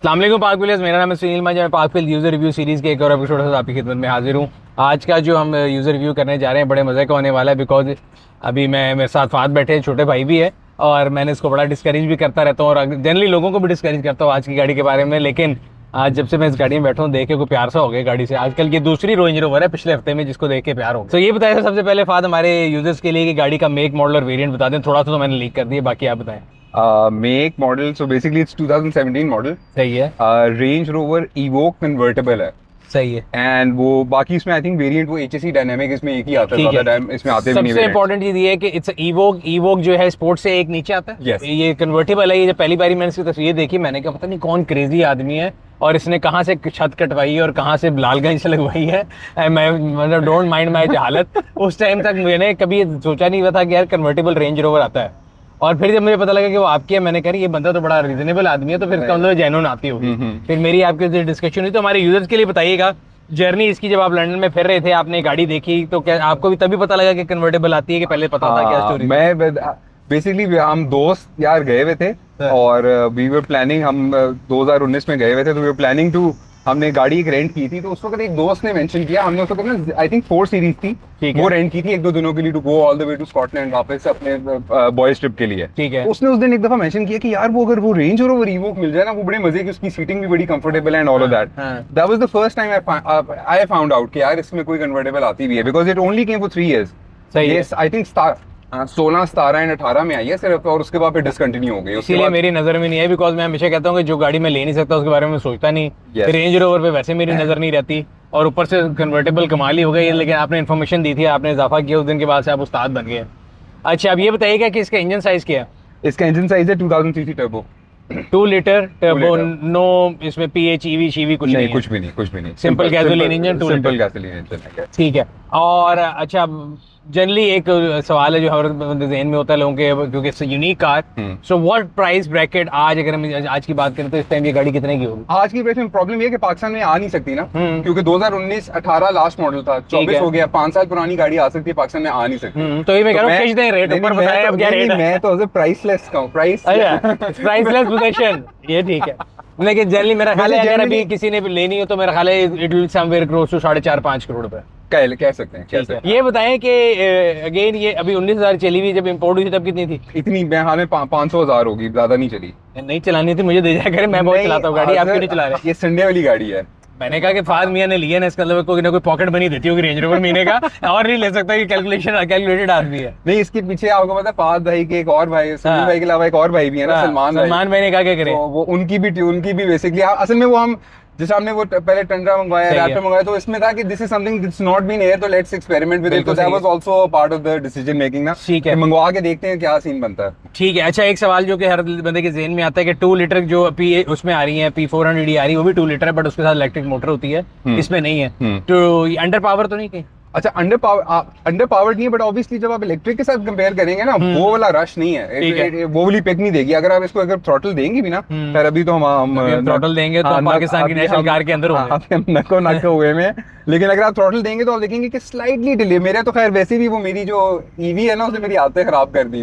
अस्सलाम वालेकुम पाक व्हीलर्स, मेरा नाम है सुनील मांझी। मैं पाक व्हील यूज़र रिव्यू सीरीज़ के एक और एपिसोड से आपकी खिदमत में हाजिर हूँ। आज का जो हम यूज़र रिव्यू करने जा रहे हैं बड़े मज़े का होने वाला है, बिकॉज अभी मेरे साथ फाद बैठे छोटे भाई भी है और मैंने इसको बड़ा डिस्करेज भी करता रहता हूँ और जनरली लोगों को भी डिस्करेज करता हूँ आज की गाड़ी के बारे में। लेकिन आज जब से मैं इस गाड़ी में बैठा हूँ देख के कोई प्यार सा हो गया गाड़ी से। आजकल की दूसरी रेंज रोवर है पिछले हफ्ते में जिसको देख के प्यार हो गया। तो ये बताया सबसे पहले फाद हमारे यूजर्स के लिए कि गाड़ी का मेक मॉडल और वेरिएंट बता दें। थोड़ा सा तो मैंने लीक कर दिया, बाकी आप बताएं। Make model, so basically it's 2017 model. सही है। रेंज रोवर इवोक कन्वर्टेबल है। सही है। एंड वो बाकी इसमें आई थिंक वेरिएंट वो HSE डायनामिक इसमें एक ही आता है, ज्यादा टाइम इसमें आते भी नहीं। सबसे इंपॉर्टेंट चीज ये है कि इट्स इवोक जो है स्पोर्ट से एक नीचे आता है। Yes. ये कन्वर्टेबल है। ये जब पहली बारी मैंने इसकी तस्वीर देखी मैंने कहा पता नहीं कौन क्रेजी आदमी है और इसने कहाँ से छत कटवाई है और कहाँ से लालगंज से लगवाई है। मैं मतलब डोंट माइंड माई जहालत। उस टाइम तक मैंने कभी सोचा नहीं हुआ था कि यार कन्वर्टेबल रेंज रोवर आता है। और फिर जब मुझे पता लगा कि वो आपकी है मैंने कहा ये बंदा तो बड़ा रीजनेबल आदमी है, तो फिर इसका मतलब जेन्युइन आती होगी। फिर मेरी आपके डिस्कशन हुई। तो हमारे यूजर्स के लिए बताइएगा जर्नी इसकी, जब आप लंदन में फिर रहे थे आपने गाड़ी देखी तो क्या आपको भी तभी पता लगा कि कन्वर्टेबल आती है कि पहले पता था? क्या स्टोरी? मैं बेसिकली हम दोस्त यार गए हुए थे और वी वर प्लानिंग, हम 2019 में गए हुए थे तो वी वर प्लानिंग टू, हमने गाड़ी एक रेंट की थी तो उस वक्त एक दोस्त ने मेंशन किया, हमने उस वक्त ना आई थिंक 4 सीरीज थी वो रेंट की थी 1-2 दिनों के लिए to go all the way to Scotland वापस अपने बॉयज ट्रिप के लिए। ठीक है। उसने उस दिन एक दफा मेंशन किया कि यार वो अगर वो रेंज रोवर इवोक मिल जाए ना वो बड़े मजे की, उसकी सीटिंग भी बड़ी कंफर्टेबल है and all of that. That was the first time I found out कि यार इसमें कोई कन्वर्टेबल आती भी है, because it only came for 3 years. सही है। आई थिंक 16, 17 एंड 18 में आई है सिर्फ, और उसके बाद फिर डिसकंटिन्यू हो गई। इसीलिए मेरी नजर में नहीं है, बिकॉज मैं हमेशा कहता हूँ कि जो गाड़ी मैं ले नहीं सकता उसके बारे में सोचता नहीं। Yes. रेंज रोवर पे वैसे मेरी नजर नहीं रहती और ऊपर से कन्वर्टेबल कमाल ही हो गई। लेकिन आपने इन्फॉर्मेशन दी थी, आपने इजाफा किया, उस दिन के बाद से आप उस्ताद बन गए। अच्छा अब ये बताइएगा कि इसका इंजन साइज क्या है? इसका इंजन साइज है 2000 CC turbo, 2 litre turbo, no इसमें PH EV शीवी कुछ नहीं? कुछ भी नहीं, simple gasoline engine, 2 simple litre. Gasoline engine है। ठीक है। और अच्छा जनरली एक सवाल है जो हमारे ज़हन में होता है लोगों के, क्योंकि it's unique car. So what price bracket आज, अगर हम आज की बात करें तो इस टाइम ये गाड़ी कितने की होगी? आज की प्राइस में प्रॉब्लम ये है कि पाकिस्तान में आ नहीं सकती ना, क्योंकि 2019-18 लास्ट मॉडल था, 24 हो गया, 5 साल पुरानी गाड़ी आ सकती है, पाकिस्तान में आ नहीं सकती। तो ये मैं कह रहा हूं खींच दें रेट ऊपर, बताएं अब क्या रेट है? मैं तो प्राइसलेस का हूं, प्राइसलेस पोजीशन, ये ठीक है। लेकिन जनरली मेरा ख्याल है अगर अभी किसी ने भी लेनी हो तो मेरा ख्याल है it will somewhere close to 4.5-5 crore रुपए कह सकते हैं। ये बताएं कि अगेन ये अभी 19,000 चली हुई, जब इंपोर्ट हुई थी तब कितनी थी? इतनी मैं हाल में 500,000 होगी, ज्यादा नहीं चली। नहीं चलानी थी, मुझे दे जाया करे, मैं बहुत चलाता हूँ गाड़ी, आप क्यों नहीं चला रहे? ये संडे वाली गाड़ी है। मैंने कहा कि फाद मियां ने लिया ना, इसका मतलब कोई ना कोई पॉकेट मनी देती होगी रेंज रोवर महीने का और नहीं ले सकता, कि कैलकुलेटेड आदमी है। नहीं, इसके पीछे आपको पता है फाद भाई के एक और भाई, सुनील भाई के अलावा एक और भाई भी है ना, सलमान भाई ने कहा क्या करे, वो उनकी भी बेसिकली असल में वो हम जैसे हमने वो पहले टंडरा मंगवाया, रैप्टर मंगवाया, तो इसमें था कि this is something that's not been here, तो लेट्स एक्सपेरिमेंट विद इट। तो that was also part of the decision making ना, ठीक है, मंगवा के देखते हैं क्या सीन बनता है। ठीक है। अच्छा एक सवाल जो कि हर बंदे के ज़हन में आता है कि 2 लीटर जो उसमें आ रही है P400D आ रही है, वो भी 2 लीटर है बट उसके साथ इलेक्ट्रिक मोटर होती है, इसमें नहीं है, तो अंडर पावर तो नहीं कहीं? अच्छा, अंडर पावर्ड नहीं है, बट ऑब्वियसली जब आप इलेक्ट्रिक के साथ कंपेयर करेंगे ना वो वाला रश नहीं है, वो वाली पिक नहीं देगी। अगर आप इसको अगर थ्रॉटल देंगे भी ना, फिर अभी तो हम थ्रॉटल देंगे तो पाकिस्तान की नेशनल कार के अंदर होंगे, नको हुए में। लेकिन अगर आप थ्रॉटल देंगे तो आप देखेंगे कि स्लाइटली डिले, मेरे तो खैर वैसे भी वो मेरी जो ईवी है ना उसने मेरी आदतें खराब कर दी।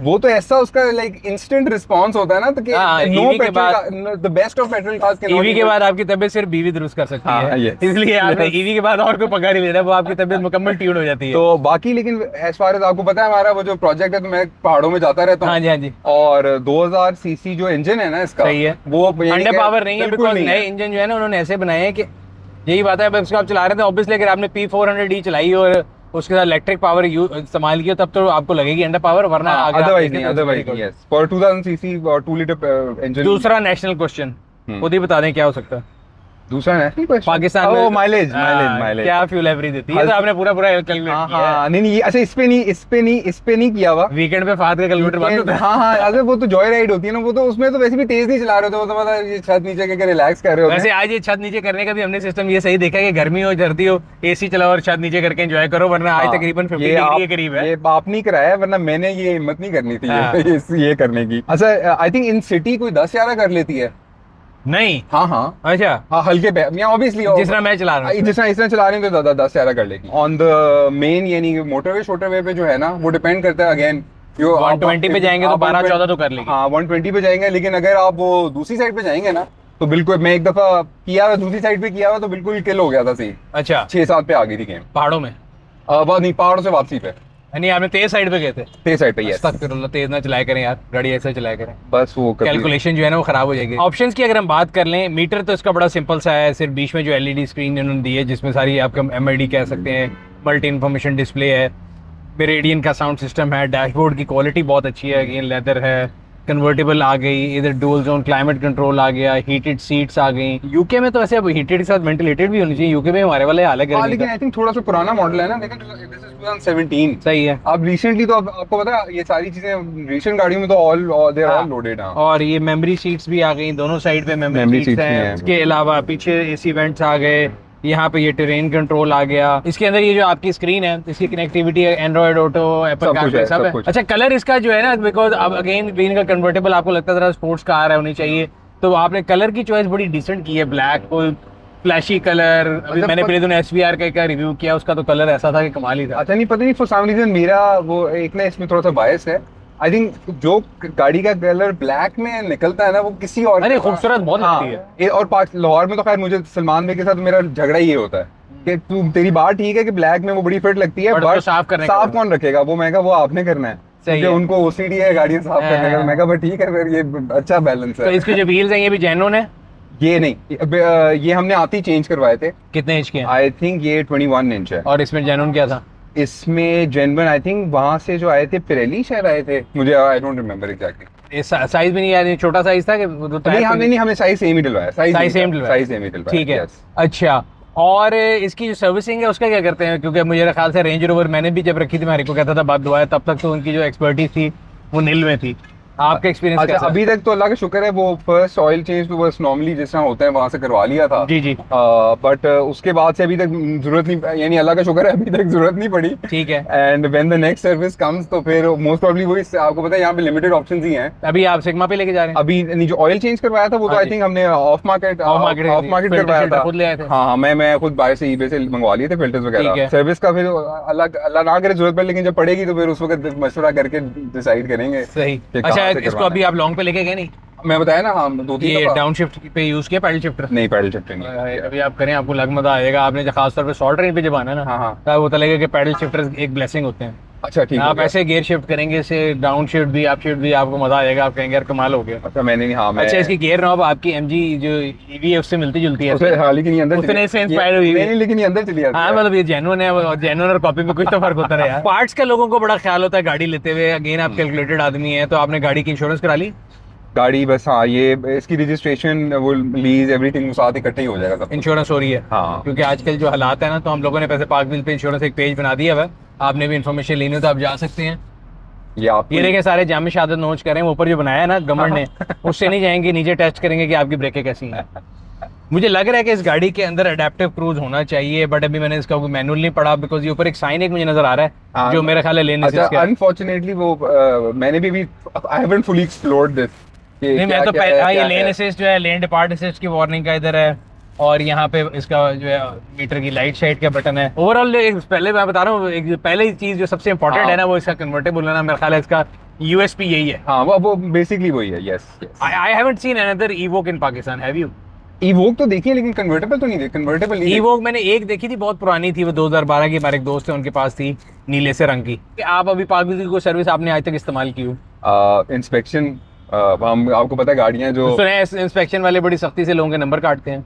वो तो ऐसा उसका लाइक इंस्टेंट रिस्पांस होता है ना, तो कि no petrol, the best of petrol cars के ईवी के बाद आपकी तबीयत सिर्फ बीवी दुरुस्त कर सकती है, इसलिए आपने ईवी के बाद और कोई पगार नहीं लेना, वो आपकी तबीयत मुकम्मल ट्यून हो जाती है। तो बाकी लेकिन एज फार एज आपको पता है हमारा वो जो प्रोजेक्ट है, तो मैं पहाड़ों में जाता रहता हूँ। हाँ जी, हाँ जी। और 2000 सीसी जो इंजन है ना इसका, सही है, वो अंडर पावर नहीं है, बिकॉज़ नए इंजन जो है ना उन्होंने ऐसे बनाए हैं कि यही बात है, अब इसको आप चला रहे थे ऑब्वियसली, अगर आपने P400D चलाई और उसके साथ इलेक्ट्रिक पावर इस्तेमाल किया तब तो आपको लगेगी अंडर पावर, वरना अदरवाइज यस फॉर 2000 सीसी और 2 लीटर इंजन। दूसरा नेशनल क्वेश्चन खुद ही बता दें क्या हो सकता है? दूसरा नेशनल क्वेश्चन पाकिस्तान में माइलेज क्या फ्यूल एवरेज देती है? तो आपने पूरा कैलकुलेट किया है? नहीं अच्छा, इस पे नहीं किया हुआ। वीकेंड पे फाद का कैलकुलेटर बंद होता है। हाँ, अगर वो तो जॉय राइड होती है ना, वो तो उसमें तो वैसे भी तेज नहीं चला रहे थे, वो तो मतलब ये छत नीचे करके रिलैक्स कर रहे हो। वैसे आज ये छत नीचे करने का भी हमने सिस्टम ये सही देखा है कि गर्मी हो सर्दी हो AC चलाओ और छत नीचे करके एंजॉय करो, वरना आज तकरीबन 50 डिग्री के करीब है। ये आप नहीं कराया, वरना मैंने ये हिम्मत नहीं करनी थी ये करने की। अच्छा आई थिंक इन सिटी कोई 10-11 कर लेती है नहीं। हाँ अच्छा हाँ, हल्के पे ऑब्वियसली जिस तरह मैं चला रहा हूँ, जिस तरह चला रही हूँ तो 10-11 कर लेगी। ऑन द मेन यानी मोटरवे शोटरवे पे जो है ना, वो डिपेंड करता है अगेन, 120 पे जाएंगे तो 12-14 तो कर लेगी। हाँ 120 पे जाएंगे, लेकिन अगर आप वो दूसरी साइड पे जाएंगे ना तो बिल्कुल मैं एक दफा किया हुआ, दूसरी साइड पे किया हुआ तो बिल्कुल किल हो गया था सही। अच्छा 6-7 पे आ गई थी गेम। पहाड़ों में? नहीं, पहाड़ों से वापसी पे, नहीं आपने तेज साइड पे गए थे? तेज साइड पे, यस। अस्तगफिरुल्लाह, तेज ना चलाया करें यार, गाड़ी ऐसे चलाया करें, बस वो कभी कैलकुलेशन जो है ना वो खराब हो जाएगी। ऑप्शंस की अगर हम बात कर लें, मीटर तो इसका बड़ा सिंपल सा है, सिर्फ बीच में जो एलईडी स्क्रीन इन्होंने दी है जिसमें सारी आपका एमआईडी कह सकते हैं, मल्टी इन्फॉर्मेशन डिस्प्ले है, मेरेडियन का साउंड सिस्टम है, डैशबोर्ड की क्वालिटी बहुत अच्छी है, अगेन लेदर है, कन्वर्टेबल आ गई, इधर डुअल जोन क्लाइमेट कंट्रोल आ गया, हीटेड सीट्स आ गई। यूके में तो वैसे अब हीटेड के साथ वेंटिलेटेड भी होनी चाहिए, यूके में हमारे वाले हाल है हाँ, गर्मी लेकिन का। आई थिंक थोड़ा सा पुराना मॉडल है ना, लेकिन दिस इज 2017। सही है। अब रिसेंटली तो अब आपको पता है ये सारी चीजें रिसेंट गाड़ियों में तो all they are all loaded. हाँ, और ये मेमोरी सीट्स भी आ गई, दोनों साइड पे मेमोरी Memory सीट्स seats भी हैं। हैं। इसके अलावा पीछे एसी वेंट्स आ गए, यहाँ पे ये टेरेन कंट्रोल आ गया। इसके अंदर ये जो आपकी स्क्रीन है इसकी कनेक्टिविटी है एंड्रॉइड ऑटो, एप्पल सब कुछ कारप्ले है, सब सब है। कुछ। अच्छा कलर इसका जो है ना, बिकॉज अब अगेन बीइंग का कन्वर्टेबल आपको लगता था स्पोर्ट्स कार है होनी चाहिए, तो आपने कलर की चॉइस बड़ी डिसेंट की है, ब्लैक कोई फ्लैशी कलर। अभी मतलब मैंने पहले दिन एसवीआर का रिव्यू किया, उसका तो कलर ऐसा था कि कमाल ही था। अच्छा नहीं, पता नहीं फॉर सम रीजन मेरा वो एक ना इसमें थोड़ा सा बायस है। आई थिंक जो गाड़ी का कलर ब्लैक में निकलता है ना वो किसी और अरे खूबसूरत बहुत लगती है। और लाहौर में तो खैर मुझे सलमान भाई के साथ मेरा झगड़ा ये होता है कि तू तेरी बात ठीक है कि ब्लैक में वो बड़ी फिट लगती है, But उसको साफ करने का साफ कौन रखेगा वो? मैं कहा वो आपने करना है, सही क्योंकि है। उनको ओसीडी है गाड़ियां साफ करने का। मैं कहा बट ठीक है, फिर ये अच्छा बैलेंस तो है। इसके जो व्हील्स हैं ये भी जेन्युइन है? ये नहीं, ये हमने आते ही चेंज करवाए थे। कितने इंच के हैं? आई थिंक ये 21 इंच है। और इसमें जेन्युइन क्या था? इसमें जेनवन आई थिंक वहां से जो आए थे पिरेली शायद आए थे, मुझे I don't remember exactly. Size भी नहीं यार, छोटा साइज था कि नहीं हमने नहीं, हमें साइज सेम ही डलवाया, साइज सेम डलवाया, साइज सेम ही डलवाया। ठीक है। yes। अच्छा, और इसकी जो सर्विसिंग है उसका क्या करते हैं? क्योंकि मुझे ख्याल से रेंज रोवर मैंने भी जब रखी थी, मैं को कहता था बात दुआ है, तब तक तो उनकी जो एक्सपर्टीज थी वो नील में थी। आपका एक्सपीरियंस अच्छा कैसा? अभी तक तो अल्लाह का शुक्र है, वो फर्स्ट ऑयल चेंज तो बस नॉर्मली जिस तरह होता है वहां से करवा लिया था। जी जी, बट उसके बाद से अभी तक जरूरत नहीं, यानी अल्लाह का शुक्र है अभी तक जरूरत नहीं पड़ी। ठीक है। And when the next service comes तो फिर मोस्ट प्रॉब्ली वही, आपको पता है यहाँ पे लिमिटेड ऑप्शंस ही हैं। अभी आप सिग्मा पे लेके जा रहे हैं? अभी नहीं, जो ऑयल चेंज करवाया था वो तो हाँ आई जी। थिंक हमने ऑफ मार्केट filter करवाया था। खुद ले आए थे? हाँ, मैं खुद बाहर से ईबे से मंगवा लिए थे फिल्टर्स ठीक है। वगैरह। सर्विस का फिर अल्लाह ना करे जरूरत पड़े, लेकिन जब पड़ेगी तो फिर उस वक्त मशवरा करके डिसाइड करेंगे। सही। कि अच्छा कहाँ से इसको करवाना अभी आप लॉन्ग पे लेके गए नहीं? मैं बताया ना, हाँ 2-3 ये दफा। डाउन शिफ्ट पे यूज किया, पैडल शिफ्टर? नहीं, पैडल शिफ्टर नहीं। अभी आप करें आपको लग मजा आएगा। आपने खास तौर पे शॉर्ट रेंज पे जब आना ना, हाँ हाँ, तो वो लगेगा कि पैडल शिफ्टर एक ब्लेसिंग होते हैं। अच्छा ठीक है। आप ऐसे गियर शिफ्ट करेंगे, से डाउन शिफ्ट भी अप शिफ्ट भी, आपको मजा आएगा, आप कहेंगे यार कमाल हो गया। अच्छा मैंने नहीं, हाँ मैं अच्छा इसकी गियर नॉब आपकी एमजी जो ईवी है उससे मिलती जुलती है? उसे, हाँ लेकिन ये अंदर उसने से ये- inspire हुई है। नहीं, लेकिन ये अंदर चली जाती हाँ है। मतलब ये जेन्युइन है, और जेन्युइन और कॉपी में कुछ तो फर्क होता है यार। पार्ट्स का लोगों को बड़ा ख्याल होता है गाड़ी लेते हुए। अगेन आप कैलकुलेटेड आदमी है, तो आपने गाड़ी की इंश्योरेंस करा ली? गाड़ी बस, हाँ ये इसकी रजिस्ट्रेशन, वो लीज एवरीथिंग साथ इकट्ठे ही हो जाएगा सब कुछ। इंश्योरेंस हो रही है? हाँ। क्योंकि आजकल जो हालात है ना, तो हम लोगों ने पैसे पार्क बिल पे इंश्योरेंस एक पेज बना दिया हुआ है, आपने भी इन्फॉर्मेशन लेनी हो तो आप जा सकते हैं। ये आप ये देखें सारे जाम शहादत नोच करें, ऊपर जो बनाया है ना गवर्नमेंट ने, उससे नहीं जाएंगे, नीचे टेस्ट करेंगे कि आपकी ब्रेकें कैसी हैं। मुझे लग रहा है कि इस गाड़ी के अंदर अडेप्टिव क्रूज होना चाहिए, बट अभी मैंने इसका कोई मैनुअल नहीं पढ़ा, बिकॉज ये ऊपर एक साइन एक मुझे नजर आ रहा है जो मेरा ख्याल है लेने से अच्छा अनफॉर्चुनेटली वो मैंने भी I haven't fully explored this. नहीं मैं तो पहले ये लेन असिस्ट जो है, लेन डिपार्ट असिस्ट की वार्निंग का इधर है, और यहाँ पे इसका जो है मीटर की लाइट साइड का बटन है। ओवरऑल पहले मैं बता रहा हूँ, एक पहले चीज जो सबसे इंपॉर्टेंट है ना, वो इसका कन्वर्टेबल है ना, मेरा ख्याल है इसका यूएसपी यही है। हाँ वो बेसिकली वही है। Yes, I haven't seen another evoke in Pakistan, have you? Evoke तो देखिए, लेकिन कन्वर्टेबल तो नहीं देखी। कन्वर्टेबल नहीं इवोक मैंने एक देखी थी, बहुत पुरानी थी, वो 2012 की, हमारे एक दोस्त है उनके पास थी, नीले से रंग की। आप अभी पाकिस्तान की कोई सर्विस आपने आज तक इस्तेमाल की हो? इंस्पेक्शन, हम आपको पता है गाड़ियाँ जो सुने इंस्पेक्शन वाले बड़ी सख्ती से लोगों के नंबर काटते हैं,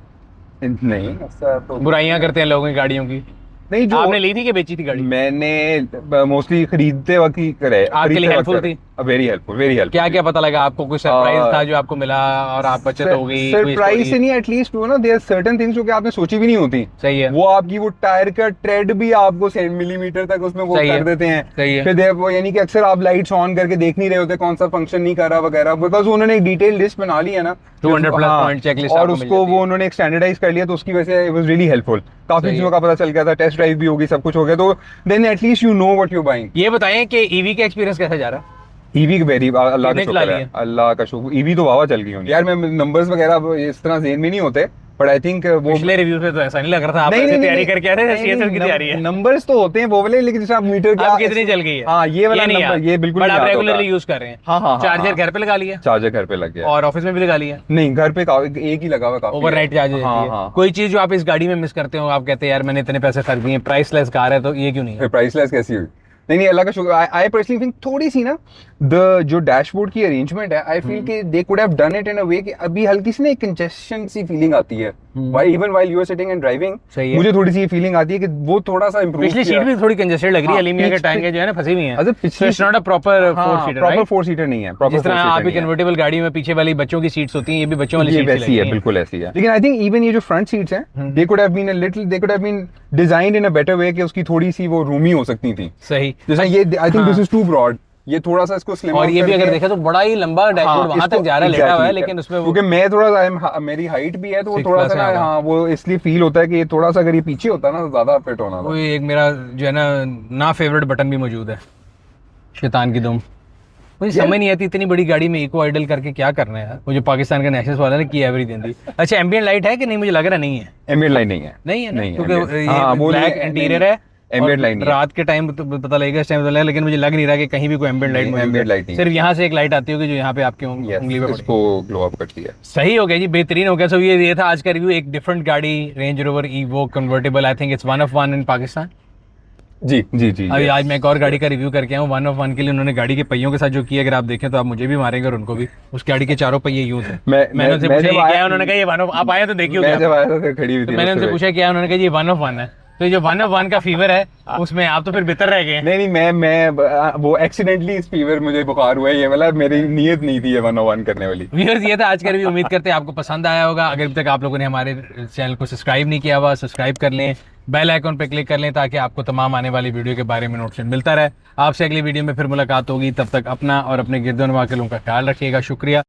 नहीं ऐसा तो बुराइयां करते हैं लोगों की गाड़ियों की। नहीं। जो आपने ली थी कि बेची थी गाड़ी? मैंने मोस्टली खरीदते वक्त ही करे। आपके लिए हेल्पफुल थी? Very helpful, very helpful. क्या क्या पता लगा आपको? कोई सरप्राइज था जो आपको मिला और आप बचत हो गई? सरप्राइज से नहीं, एटलीस्ट वो ना देयर आर सर्टेन थिंग्स जो कि आपने सोची भी नहीं होती। सही है। वो आपकी वो टायर का ट्रेड भी आपको मिलीमीटर तक उसमें वो सही कर है। देते हैं। सही है। फिर वो यानी कि अक्सर आप लाइट्स ऑन करके देख नहीं रहे होते कौन सा फंक्शन नहीं कर रहा वगैरह, बिकॉज उन्होंने एक डिटेल लिस्ट बना ली है ना 200 प्लस हाँ, पॉइंट चेकलिस्ट और आपको मिल उसको जाती है। वो उन्होंने एक स्टैंडर्डाइज कर लिया, तो उसकी वजह से इट वाज रियली हेल्पफुल। काफी सही चीजों का पता चल गया था, टेस्ट ड्राइव भी होगी, सब कुछ हो गया, तो then at least you know what you buying. ये बताएं कि ईवी का एक्सपीरियंस कैसा जा रहा है? ईवी वेरी, अल्लाह का कितने चला शुक्र है, लिए? अल्लाह का शुक्र। ईवी तो वावा चल गई होंगी यार, मैं नंबर्स वगैरह इस तरह जेन में नहीं होते, बट आई थिंक वो पिछले रिव्यू से तो ऐसा नहीं लग रहा था, आप ऐसे तैयारी करके आ रहे थे, सीएसएल की तैयारी है। नंबर्स तो होते हैं वो वाले, लेकिन जैसे आप मीटर अब कितनी चल गई है? हाँ ये वाला नहीं नंबर, ये बिल्कुल बट नहीं आप याद रेगुलरली होता। यूज कर रहे हैं? हाँ हाँ चार्जर घर पे लगा लिया? चार्जर घर पे लग गया और ऑफिस में भी लगा लिया? नहीं, घर पे एक ही लगा हुआ काफी ओवरनाइट चार्जर हाँ है? हाँ। कोई चीज जो आप इस गाड़ी में मिस करते हो, आप कहते हैं यार मैंने इतने पैसे खर्च दिए, प्राइसलेस कार है, तो ये क्यों नहीं है? फिर प्राइसलेस कैसी हुई? नहीं अल्लाह का शुक्र। आई पर्सनली थिंक थोड़ी सी ना जो डैशबोर्ड की अरेंजमेंट है, आई फील कि they could have done it in a way कि अभी हल्की सी ना एक कंजेशन सी फीलिंग आती है while even while you are sitting and driving. सही है। मुझे थोड़ी सी फीलिंग आती है कि वो थोड़ा सा इंप्रूव पिछली सीट भी थोड़ी कंजेस्टेड लग रही है, हाँ, अलीमिया के पीछे- टांगे जो है ना फंसी हुई हैं। अच्छा, पिछली- it's not a proper 4 seater, proper right? 4 seater नहीं है, प्रॉपर जिस तरह आपकी कन्वर्टेबल गाड़ी में पीछे वाली बच्चों की सीट्स होती हैं, ये भी बच्चों वाली ये सीट्स वैसी है, बिल्कुल ऐसी है। लेकिन आई थिंक इवन ये जो फ्रंट सीट्स हैं, they could have been a little, they could have been designed in a better way कि उसकी थोड़ी सी वो रूमी हो सकती थी। सही। जैसे ये I think this is too broad, ये थोड़ा सा इसको स्लिम और ये भी अगर देखें तो बड़ा ही लंबा डैशबोर्ड वहां तक जा रहा है, लेटा हुआ है, लेकिन उसमें वो क्योंकि मैं थोड़ा सा मेरी हाइट भी है तो वो 6 थोड़ा plus सा है, ना, हाँ वो इसलिए फील होता है कि ये थोड़ा सा अगर ये पीछे होता ना तो ज्यादा फिट होना था। वो एक मेरा जो है ना फेवरेट बटन भी मौजूद है, शैतान की दुम। मुझे समझ नहीं आती इतनी बड़ी गाड़ी में इको आइडल करके क्या करना है यार। मुझे पाकिस्तान का नेशनल वाला ने की एवरीथिंग दी। अच्छा एम्बिएंट लाइट है कि नहीं? मुझे लग रहा नहीं है। एम्बिएंट लाइट नहीं है, नहीं है ना? नहीं है क्योंकि ambient। हाँ, ये वो ब्लैक नहीं- इंटीरियर नहीं, है, ambient और light नहीं है। रात के टाइम तो पता लगेगा, इस टाइम तो लगेगा, लेकिन मुझे लग नहीं रहा कि कहीं भी कोई एम्बिएंट लाइट नहीं, मौजूद ambient है। light नहीं सिर्फ यहाँ से एक लाइट आती होगी जो यहाँ पे आपकी उंगली पे पड़ेगी। इसको ग्लो अप करती है। सही हो गया जी, बेहतरीन हो गया। सो ये था आज का रिव्यू, एक डिफरेंट गाड़ी, range rover evo convertible. I think it's 1 of 1 इन पाकिस्तान। जी जी जी अभी आज मैं एक और गाड़ी का रिव्यू करके आया हूँ 1 of 1 के लिए। उन्होंने गाड़ी के पहियों के साथ जो किया, अगर आप देखें तो आप मुझे भी मारेंगे और उनको भी। उस गाड़ी के चारों पहिए यूं थे। मैंने उनसे पूछा ये क्या है, उन्होंने कहा ये 1 of, आप आए तो देखिए मैं जब आया था तो खड़ी हुई तो थी मैंने उस उनसे पे। पूछा क्या है, उन्होंने कहा ये 1 of 1 है। तो ये जो 1 of 1 का फीवर है उसमें आप तो फिर बेहतर रह गए। नहीं मैं वो एक्सीडेंटली इस फीवर मुझे बुखार हुआ है, ये वाला मेरी नीयत नहीं थी ये 101 करने वाली। व्यूअर्स ये था आज का रिव्यू, उम्मीद करते हैं आपको पसंद आया होगा। अगर अभी तक आप लोगों ने हमारे चैनल को सब्सक्राइब नहीं किया हुआ, सब्सक्राइब कर लें, बेल आइकन पे क्लिक कर लें ताकि आपको तमाम आने वाली वीडियो के बारे में नोटिफिकेशन मिलता रहे। आपसे अगली वीडियो में फिर मुलाकात होगी, तब तक अपना और अपने गिरदोनवा के लोगों का ख्याल रखिएगा। शुक्रिया।